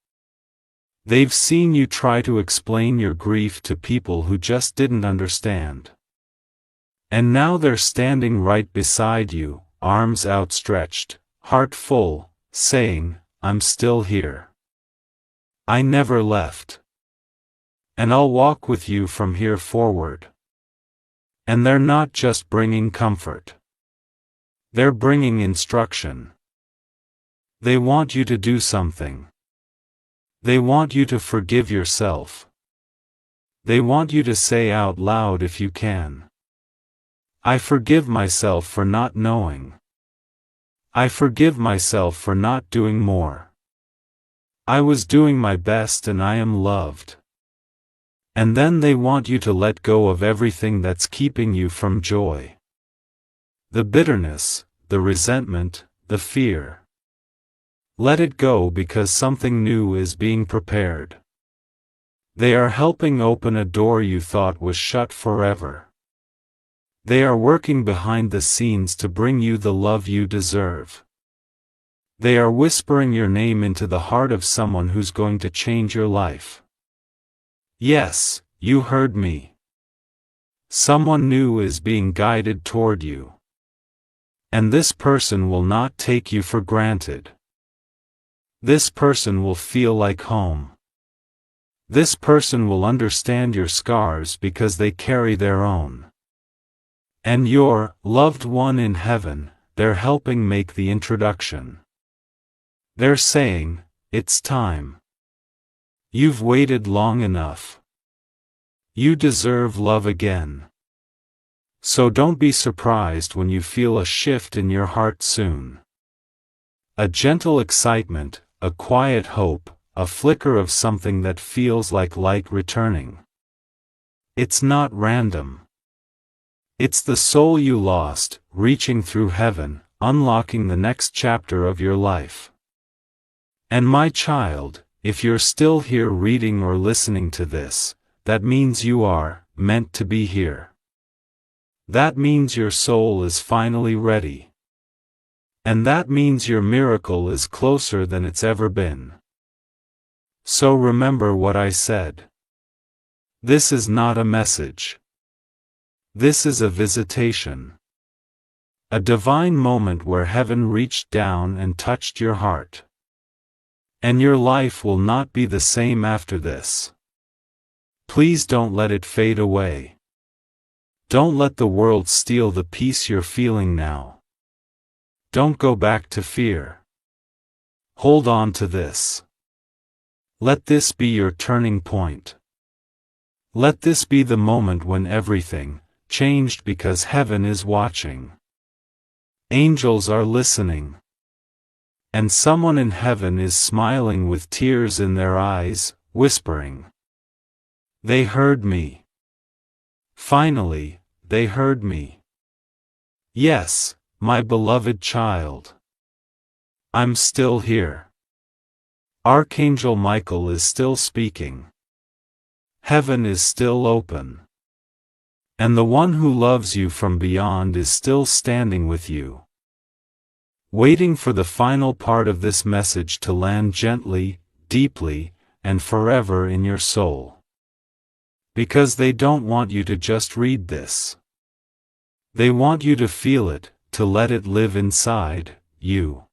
They've seen you try to explain your grief to people who just didn't understand. And now they're standing right beside you, arms outstretched, heart full, saying, "I'm still here. I never left. And I'll walk with you from here forward." And they're not just bringing comfort. They're bringing instruction. They want you to do something. They want you to forgive yourself. They want you to say out loud if you can, "I forgive myself for not knowing. I forgive myself for not doing more. I was doing my best and I am loved." And then they want you to let go of everything that's keeping you from joy. The bitterness, the resentment, the fear. Let it go, because something new is being prepared. They are helping open a door you thought was shut forever. They are working behind the scenes to bring you the love you deserve. They are whispering your name into the heart of someone who's going to change your life. Yes, you heard me. Someone new is being guided toward you. And this person will not take you for granted. This person will feel like home. This person will understand your scars because they carry their own. And your loved one in heaven, they're helping make the introduction. They're saying, "It's time. You've waited long enough. You deserve love again." So don't be surprised when you feel a shift in your heart soon. A gentle excitement, a quiet hope, a flicker of something that feels like light returning. It's not random. It's the soul you lost, reaching through heaven, unlocking the next chapter of your life. And my child, if you're still here reading or listening to this, that means you are meant to be here. That means your soul is finally ready. And that means your miracle is closer than it's ever been. So remember what I said. This is not a message. This is a visitation. A divine moment where heaven reached down and touched your heart. And your life will not be the same after this. Please don't let it fade away. Don't let the world steal the peace you're feeling now. Don't go back to fear. Hold on to this. Let this be your turning point. Let this be the moment when everything changed, because heaven is watching. Angels are listening. And someone in heaven is smiling with tears in their eyes, whispering. They heard me. Finally, they heard me. Yes, my beloved child. I'm still here. Archangel Michael is still speaking. Heaven is still open. And the one who loves you from beyond is still standing with you, waiting for the final part of this message to land gently, deeply, and forever in your soul. Because they don't want you to just read this. They want you to feel it, to let it live inside you.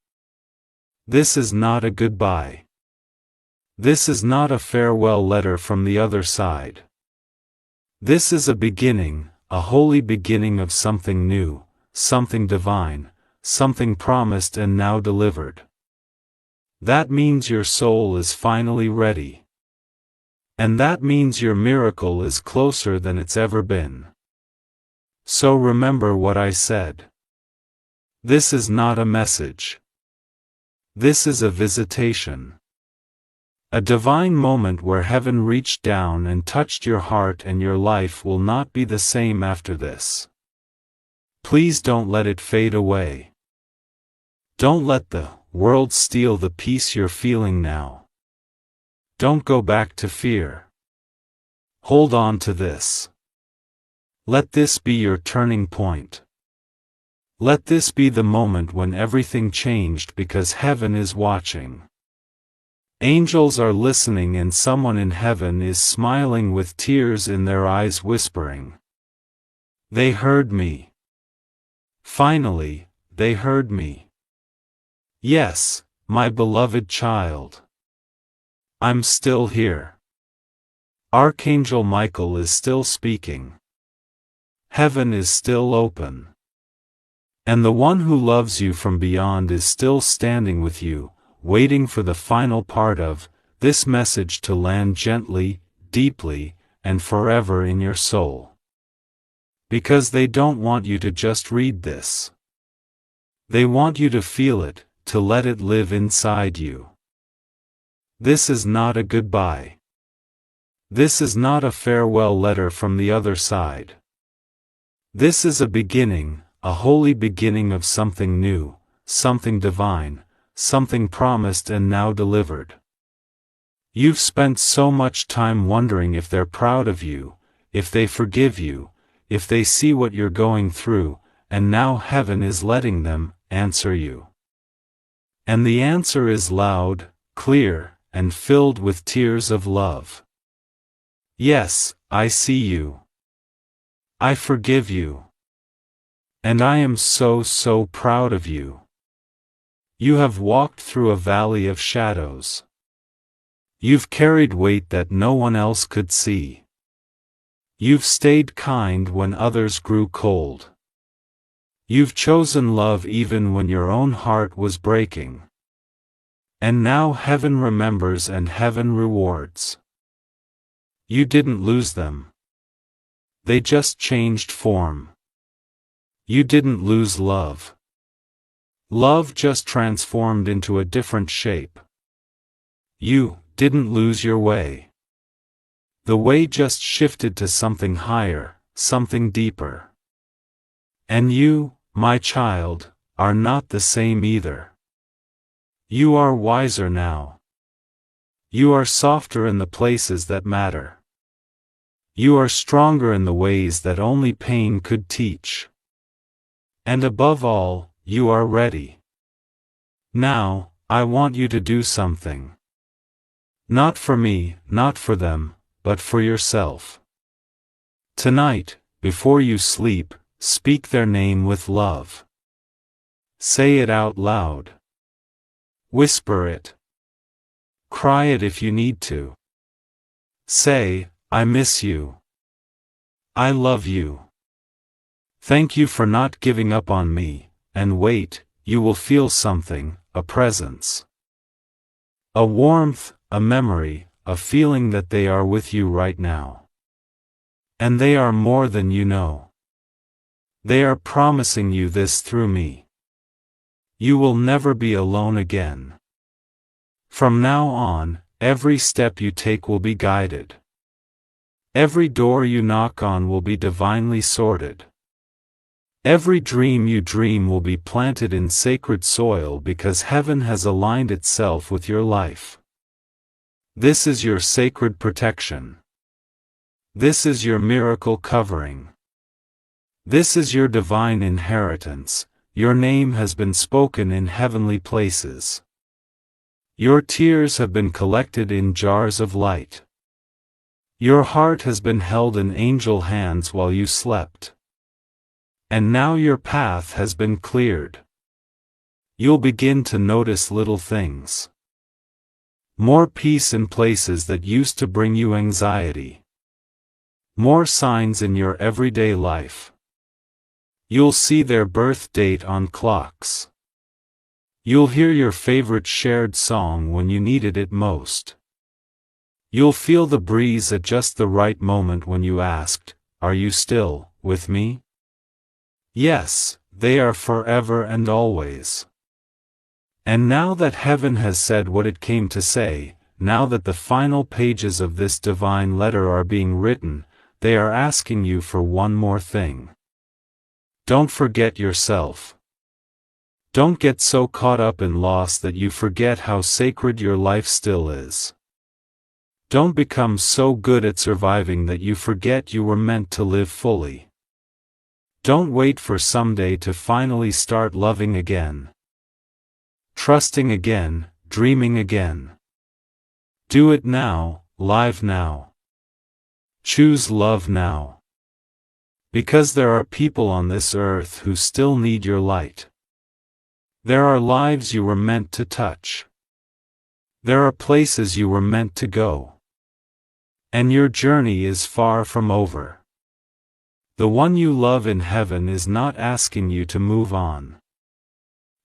This is not a goodbye. This is not a farewell letter from the other side. This is a beginning, a holy beginning of something new, something divine, something promised and now delivered. That means your soul is finally ready. And that means your miracle is closer than it's ever been. So remember what I said. This is not a message. This is a visitation. A divine moment where heaven reached down and touched your heart, and your life will not be the same after this. Please don't let it fade away. Don't let the world steal the peace you're feeling now. Don't go back to fear. Hold on to this. Let this be your turning point. Let this be the moment when everything changed, because heaven is watching. Angels are listening, and someone in heaven is smiling with tears in their eyes, whispering. They heard me. Finally, they heard me. Yes, my beloved child. I'm still here. Archangel Michael is still speaking. Heaven is still open. And the one who loves you from beyond is still standing with you, waiting for the final part of this message to land gently, deeply, and forever in your soul. Because they don't want you to just read this. They want you to feel it, to let it live inside you. This is not a goodbye. This is not a farewell letter from the other side. This is a beginning, a holy beginning of something new, something divine, something promised and now delivered. You've spent so much time wondering if they're proud of you, if they forgive you, if they see what you're going through, and now heaven is letting them answer you. And the answer is loud, clear, and filled with tears of love. Yes, I see you. I forgive you. And I am so proud of you. You have walked through a valley of shadows. You've carried weight that no one else could see. You've stayed kind when others grew cold. You've chosen love even when your own heart was breaking. And now heaven remembers and heaven rewards. You didn't lose them. They just changed form. You didn't lose love. Love just transformed into a different shape. You didn't lose your way. The way just shifted to something higher, something deeper. And you, my child, are not the same either. You are wiser now. You are softer in the places that matter. You are stronger in the ways that only pain could teach. And above all, you are ready. Now, I want you to do something. Not for me, not for them, but for yourself. Tonight, before you sleep, speak their name with love. Say it out loud. Whisper it. Cry it if you need to. Say, I miss you. I love you. Thank you for not giving up on me, and wait, you will feel something, a presence. A warmth, a memory, a feeling that they are with you right now. And they are more than you know. They are promising you this through me. You will never be alone again. From now on, Every step you take will be guided. Every door you knock on will be divinely sorted. Every dream you dream will be planted in sacred soil because heaven has aligned itself with your life. This is your sacred protection. This is your miracle covering. This is your divine inheritance. Your name has been spoken in heavenly places. Your tears have been collected in jars of light. Your heart has been held in angel hands while you slept. And now your path has been cleared. You'll begin to notice little things. More peace in places that used to bring you anxiety. More signs in your everyday life. You'll see their birth date on clocks. You'll hear your favorite shared song when you needed it most. You'll feel the breeze at just the right moment when you asked, "Are you still with me?" Yes, they are forever and always. And now that heaven has said what it came to say, now that the final pages of this divine letter are being written, they are asking you for one more thing. Don't forget yourself. Don't get so caught up in loss that you forget how sacred your life still is. Don't become so good at surviving that you forget you were meant to live fully. Don't wait for someday to finally start loving again. Trusting again, dreaming again. Do it now, live now. Choose love now. Because there are people on this earth who still need your light. There are lives you were meant to touch. There are places you were meant to go. And your journey is far from over. The one you love in heaven is not asking you to move on.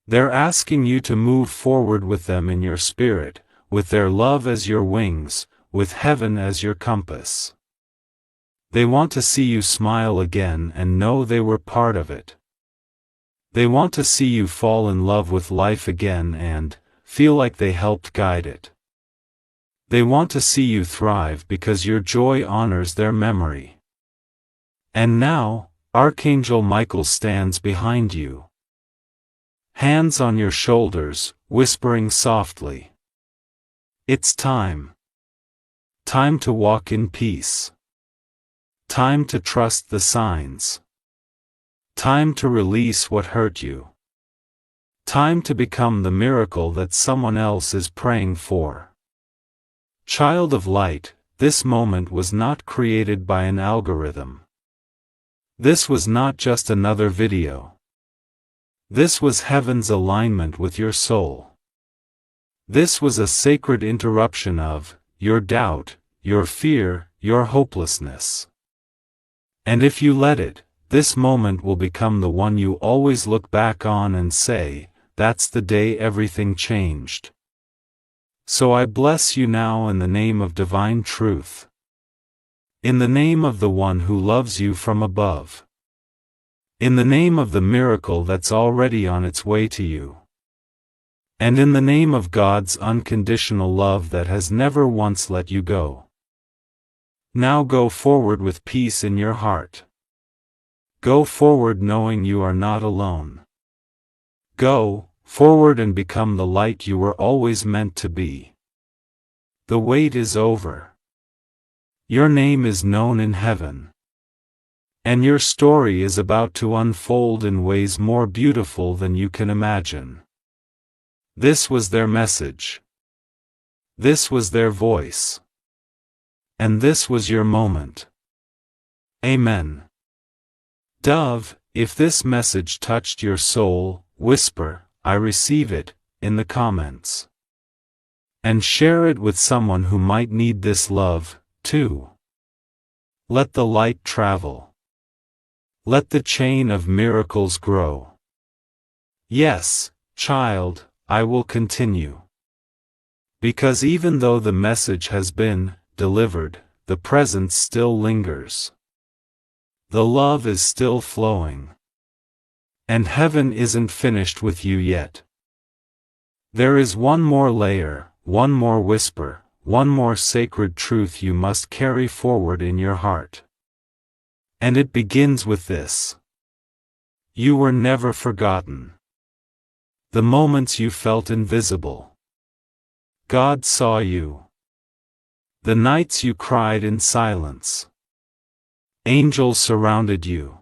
They're asking you to move forward with them in your spirit, with their love as your wings, with heaven as your compass. They want to see you smile again and know they were part of it. They want to see you fall in love with life again and feel like they helped guide it. They want to see you thrive because your joy honors their memory. And now, Archangel Michael stands behind you. Hands on your shoulders, whispering softly. It's time. Time to walk in peace. Time to trust the signs. Time to release what hurt you. Time to become the miracle that someone else is praying for. Child of light, this moment was not created by an algorithm. This was not just another video. This was heaven's alignment with your soul. This was a sacred interruption of your doubt, your fear, your hopelessness. And if you let it, this moment will become the one you always look back on and say, "That's the day everything changed." So I bless you now in the name of divine truth. In the name of the one who loves you from above. In the name of the miracle that's already on its way to you. And in the name of God's unconditional love that has never once let you go. Now go forward with peace in your heart. Go forward knowing you are not alone. Go forward and become the light you were always meant to be. The wait is over. Your name is known in heaven. And your story is about to unfold in ways more beautiful than you can imagine. This was their message. This was their voice. And this was your moment. Amen. Dove, if this message touched your soul, whisper, "I receive it," in the comments. And share it with someone who might need this love, too. Let the light travel. Let the chain of miracles grow. Yes, child, I will continue. Because even though the message has been delivered, the presence still lingers. The love is still flowing. And heaven isn't finished with you yet. There is one more layer, one more whisper, one more sacred truth you must carry forward in your heart. And it begins with this. You were never forgotten. The moments you felt invisible, God saw you. The nights you cried in silence, angels surrounded you.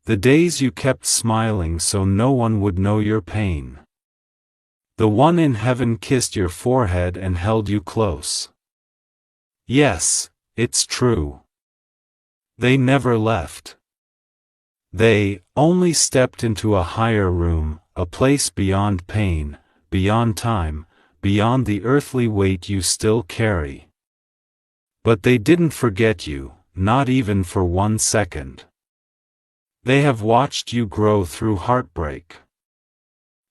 The days you kept smiling so no one would know your pain. The one in heaven kissed your forehead and held you close. Yes, it's true. They never left. They only stepped into a higher room, a place beyond pain, beyond time, beyond the earthly weight you still carry. But they didn't forget you, not even for 1 second. They have watched you grow through heartbreak.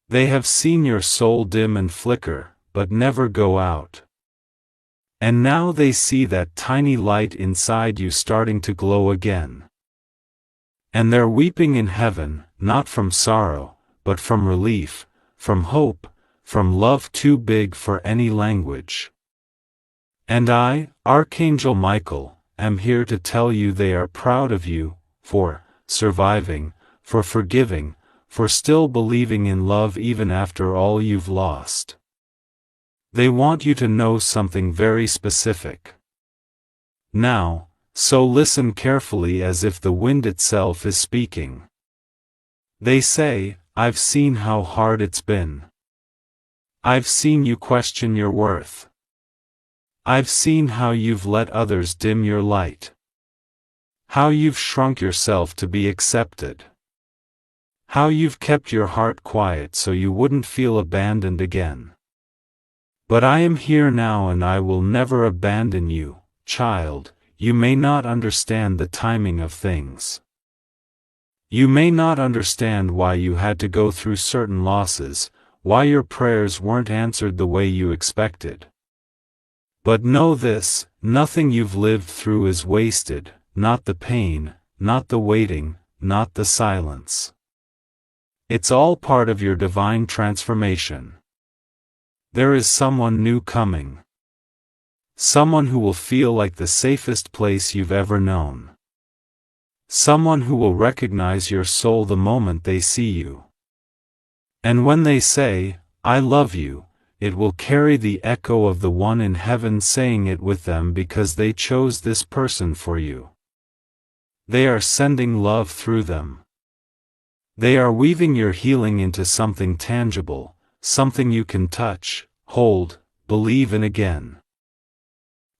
They have seen your soul dim and flicker, but never go out. And now they see that tiny light inside you starting to glow again. And they're weeping in heaven, not from sorrow, but from relief, from hope, from love too big for any language. And I, Archangel Michael, am here to tell you they are proud of you, for surviving, for forgiving, for still believing in love even after all you've lost. They want you to know something very specific. Now, so listen carefully as if the wind itself is speaking. They say, I've seen how hard it's been. I've seen you question your worth. I've seen how you've let others dim your light. How you've shrunk yourself to be accepted. How you've kept your heart quiet so you wouldn't feel abandoned again. But I am here now and I will never abandon you, child. You may not understand the timing of things. You may not understand why you had to go through certain losses, why your prayers weren't answered the way you expected. But know this, nothing you've lived through is wasted, not the pain, not the waiting, not the silence. It's all part of your divine transformation. There is someone new coming. Someone who will feel like the safest place you've ever known. Someone who will recognize your soul the moment they see you. And when they say, I love you, it will carry the echo of the one in heaven saying it with them because they chose this person for you. They are sending love through them. They are weaving your healing into something tangible, something you can touch, hold, believe in again.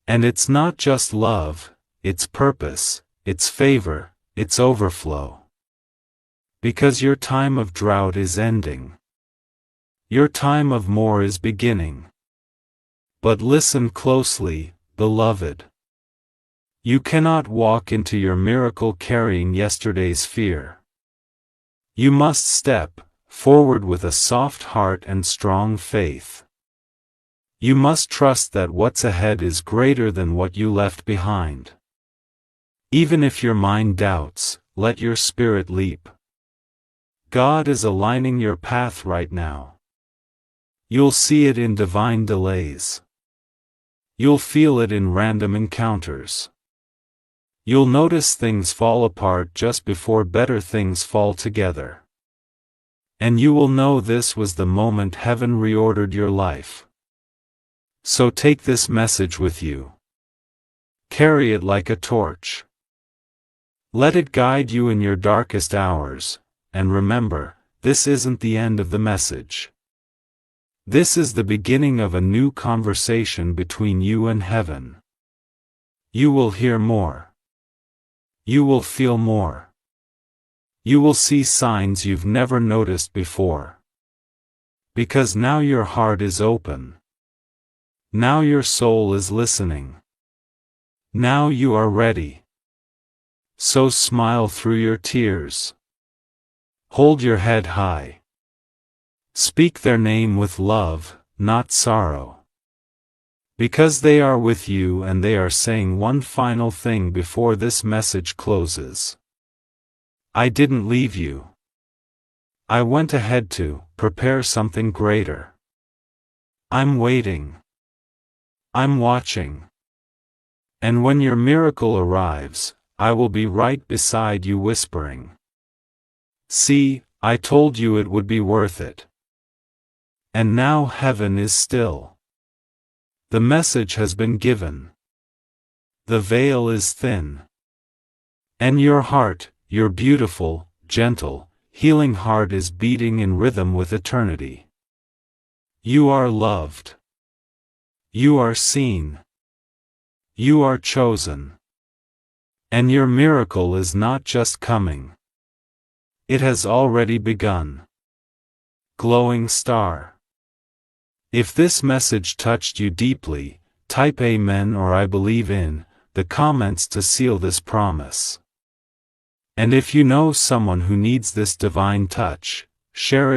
And it's not just love, it's purpose, it's favor, it's overflow. Because your time of drought is ending. Your time of more is beginning. But listen closely, beloved. You cannot walk into your miracle carrying yesterday's fear. You must step forward with a soft heart and strong faith. You must trust that what's ahead is greater than what you left behind. Even if your mind doubts, let your spirit leap. God is aligning your path right now. You'll see it in divine delays. You'll feel it in random encounters. You'll notice things fall apart just before better things fall together. And you will know this was the moment heaven reordered your life. So take this message with you. Carry it like a torch. Let it guide you in your darkest hours, and remember, this isn't the end of the message. This is the beginning of a new conversation between you and heaven. You will hear more. You will feel more. You will see signs you've never noticed before. Because now your heart is open. Now your soul is listening. Now you are ready. So smile through your tears. Hold your head high. Speak their name with love, not sorrow. Because they are with you and they are saying one final thing before this message closes. I didn't leave you. I went ahead to prepare something greater. I'm waiting. I'm watching. And when your miracle arrives, I will be right beside you whispering, "See, I told you it would be worth it." And now heaven is still. The message has been given. The veil is thin. And your heart, your beautiful, gentle, healing heart is beating in rhythm with eternity. You are loved. You are seen. You are chosen. And your miracle is not just coming. It has already begun. Glowing star. If this message touched you deeply, type Amen or I believe in the comments to seal this promise. And if you know someone who needs this divine touch, share it.